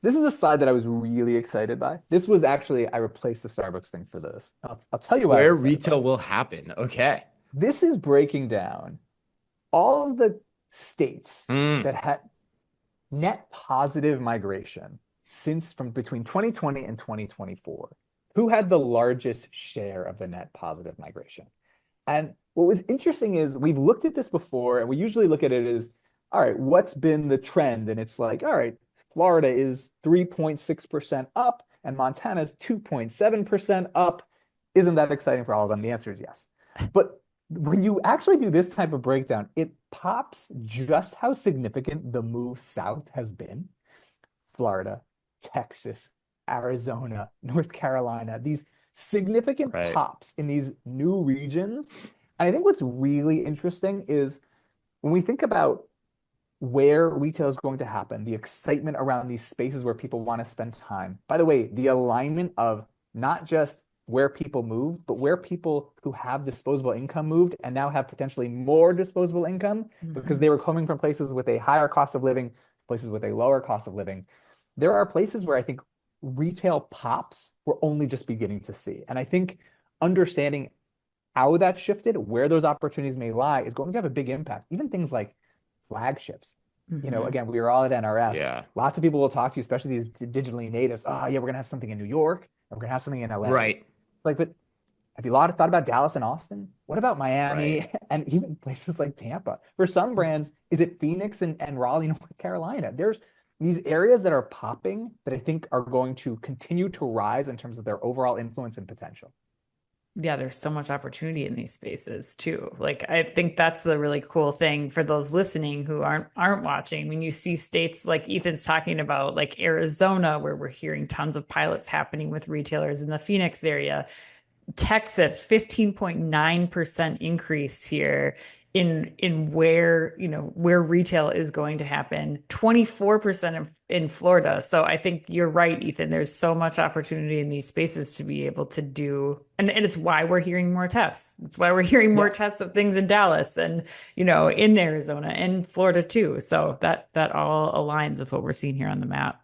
This is a slide that I was really excited by. This was actually, I replaced the Starbucks thing for this. I'll tell you why I was Where excited by retail it. will happen. Okay. This is breaking down all of the states Mm, that had net positive migration since from between 2020 and 2024. Who had the largest share of the net positive migration? And what was interesting is we've looked at this before, and we usually look at it as, all right, what's been the trend? And it's like, all right, Florida is 3.6% up, and Montana's 2.7% up. Isn't that exciting for all of them? The answer is yes. But when you actually do this type of breakdown, it pops just how significant the move south has been. Florida, Texas, Arizona, North Carolina, these significant right. pops in these new regions. And I think what's really interesting is when we think about where retail is going to happen, the excitement around these spaces where people want to spend time. By the way, the alignment of not just where people moved, but where people who have disposable income moved and now have potentially more disposable income because Mhm. they were coming from places with a higher cost of living, places with a lower cost of living. There are places where I think retail pops we're only just beginning to see. And I think understanding how that shifted, where those opportunities may lie, is going to have a big impact. Even things like flagships. Mhm. Again, we were all at NRF. Yeah. Lots of people will talk to you, especially these digitally natives. Oh, yeah, we're gonna have something in New York, and we're gonna have something in LA. Right. Like, but have you thought about Dallas and Austin? What about Right. Miami and even places like Tampa? For some brands, is it Phoenix and Raleigh, North Carolina? There's these areas that are popping that I think are going to continue to rise in terms of their overall influence and potential. Yeah, there's so much opportunity in these spaces too. Like I think that's the really cool thing for those listening who aren't watching. When you see states like Ethan's talking about, like Arizona, where we're hearing tons of pilots happening with retailers in the Phoenix area, Texas, 15.9% increase here in where, where retail is going to happen, 24% in Florida. So I think you're right, Ethan. There's so much opportunity in these spaces to be able to do, and it's why we're hearing more tests. It's why we're hearing more Yeah, tests of things in Dallas and, in Arizona and Florida too. So that all aligns with what we're seeing here on the map.